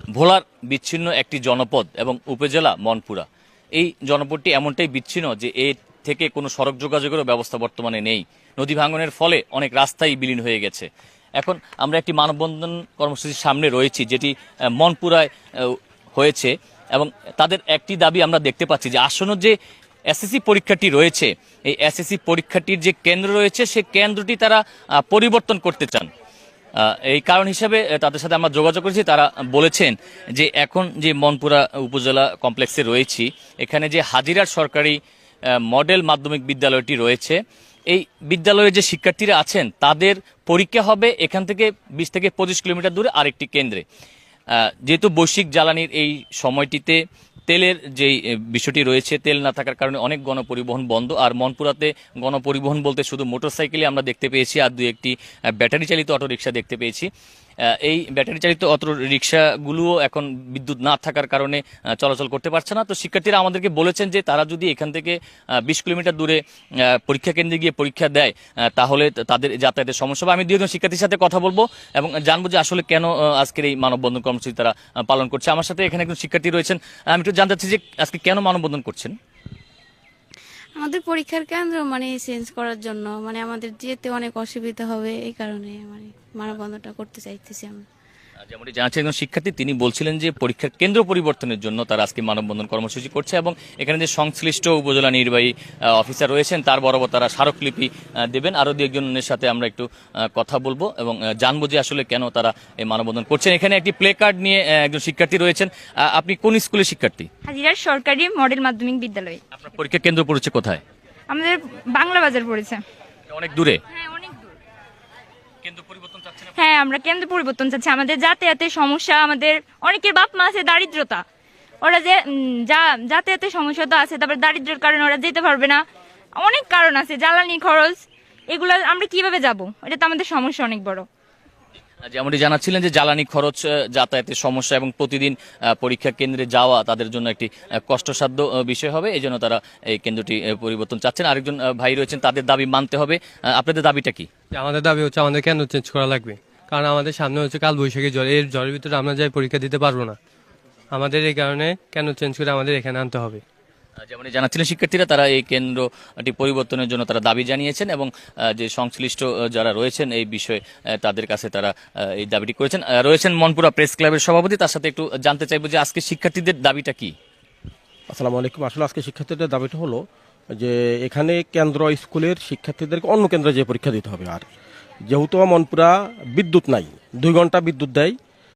ভোলার বিচ্ছিন্ন একটি জনপদ এবং উপজেলা মনপুরা। এই জনপদটি এমনটাই বিচ্ছিন্ন যে এর থেকে কোনো সড়ক যোগাযোগেরও ব্যবস্থা বর্তমানে নেই। নদী ভাঙনের ফলে অনেক রাস্তাই বিলীন হয়ে গেছে। এখন আমরা একটি মানববন্ধন কর্মসূচির সামনে রয়েছি, যেটি মনপুরায় হয়েছে, এবং তাদের একটি দাবি আমরা দেখতে পাচ্ছি যে আসন্ন যে এসএসসি পরীক্ষাটি রয়েছে, এই এসএসসি পরীক্ষাটির যে কেন্দ্র রয়েছে সেই কেন্দ্রটি তারা পরিবর্তন করতে চান। এই কারণ হিসাবে তাদের সাথে আমরা যোগাযোগ করেছি। তারা বলেছেন যে এখন যে মনপুরা উপজেলা কমপ্লেক্সে রয়েছি, এখানে যে হাজিরার সরকারি মডেল মাধ্যমিক বিদ্যালয়টি রয়েছে, এই বিদ্যালয়ের যে শিক্ষার্থীরা আছেন তাদের পরীক্ষা হবে এখান থেকে 20 থেকে 25 কিলোমিটার দূরে আরেকটি কেন্দ্রে। যেহেতু বৈশ্বিক জ্বালানির এই সময়টিতে তেলের যেই বিষয়টি রয়েছে, তেল না থাকার কারণে অনেক গণপরিবহন বন্ধ। আর মনপুরাতে গণপরিবহন বলতে শুধু মোটরসাইকেলই আমরা দেখতে পেয়েছি, আর দুই একটি ব্যাটারি চালিত অটোরিকশা দেখতে পেয়েছি। এই ব্যাটারি চালিত অটো রিক্সাগুলোও এখন বিদ্যুৎ না থাকার কারণে চলাচল করতে পারছে না। তো শিক্ষার্থীরা আমাদেরকে বলেছেন যে তারা যদি এখান থেকে 20 কিলোমিটার দূরে পরীক্ষা কেন্দ্রে গিয়ে পরীক্ষা দেয় তাহলে তাদের যাতায়াতের সমস্যা হবে। আমি দুজন শিক্ষার্থীর সাথে কথা বলবো এবং জানবো যে আসলে কেন আজকের এই মানববন্ধন কর্মসূচি তারা পালন করছে। আমার সাথে এখানে একজন শিক্ষার্থী রয়েছেন, আমি একটু জানতে চাচ্ছি যে আজকে কেন মানববন্ধন করছেন? আমাদের পরীক্ষার কেন্দ্র চেঞ্জ করার জন্য আমাদের যেতে অনেক অসুবিধা হবে, এই কারণে মানববন্ধনটা করতে চাইতেছি আমরা। যেমনটি জানাচ্ছেন একজন শিক্ষার্থী, তিনি বলছিলেন যে পরীক্ষার কেন্দ্র পরিবর্তনের জন্য তারা আজকে মানববন্ধন কর্মসূচি করছে এবং এখানে যে সংশ্লিষ্ট উপজেলা নির্বাহী অফিসার রয়েছেন তার বরাবর তারা স্মারকলিপি দেবেন। আরও দু একজনের সাথে আমরা একটু কথা বলবো এবং জানবো যে আসলে কেন তারা এই মানববন্ধন করছেন। এখানে একটি প্লে কার্ড নিয়ে একজন শিক্ষার্থী রয়েছেন। আপনি কোন স্কুলের শিক্ষার্থী? হাজিরার সরকারি মডেল মাধ্যমিক বিদ্যালয়। আপনার পরীক্ষা কেন্দ্র পড়েছে কোথায়? আমাদের বাংলা বাজার পড়েছে। অনেক দূরে? হ্যাঁ, অনেক দূর। কেন্দ্র পরিবর্তন চাচ্ছেন? হ্যাঁ, আমরা কেন্দ্র পরিবর্তন চাচ্ছি। আমাদের যাতায়াতের সমস্যা, আমাদের অনেকের বাপ মা আছে দারিদ্রতা, ওরা যে যাতায়াতের সমস্যা তো আছে, তারপর দারিদ্রের কারণে ওরা যেতে পারবে না, অনেক কারণ আছে, জ্বালানি খরচ, এগুলো আমরা কিভাবে যাব, এটা তো আমাদের সমস্যা অনেক বড়। যেমনটি জানাচ্ছিলেন যে জ্বালানি খরচ, যাতায়াতের সমস্যা এবং প্রতিদিন পরীক্ষা কেন্দ্রে যাওয়া তাদের জন্য একটি কষ্টসাধ্য বিষয় হবে, এই জন্য তারা এই কেন্দ্রটি পরিবর্তন চাচ্ছেন। আরেকজন ভাই রয়েছেন, তাদের দাবি মানতে হবে। আপনাদের দাবিটা কি? আমাদের দাবি হচ্ছে আমাদের কেন্দ্র চেঞ্জ করা লাগবে, কারণ আমাদের সামনে হচ্ছে কাল বৈশাখী ঝড়, এর ঝড়ের ভিতরে আমরা যাই পরীক্ষা দিতে পারবো না। আমাদের এই কারণে কেন্দ্র চেঞ্জ করে আমাদের এখানে আনতে হবে। যেমন জানাচ্ছিলেন শিক্ষার্থীরা, তারা এই কেন্দ্রটি পরিবর্তনের জন্য তারা দাবি জানিয়েছেন এবং যে সংশ্লিষ্ট যারা রয়েছেন এই বিষয়ে তাদের কাছে তারা এই দাবিটি করেছেন। রয়েছেন মনপুরা প্রেস ক্লাবের সভাপতি, তার সাথে একটু জানতে চাইবো যে আজকে শিক্ষার্থীদের দাবিটা কি? আসসালামু আলাইকুম। আসলে আজকে শিক্ষার্থীদের দাবিটা হলো যে এখানে কেন্দ্র স্কুলের শিক্ষার্থীদেরকে অন্য কেন্দ্রে যে পরীক্ষা দিতে হবে। আর যেহেতু মনপুরা বিদ্যুৎ নাই, 2 ঘন্টা বিদ্যুৎ দেয়,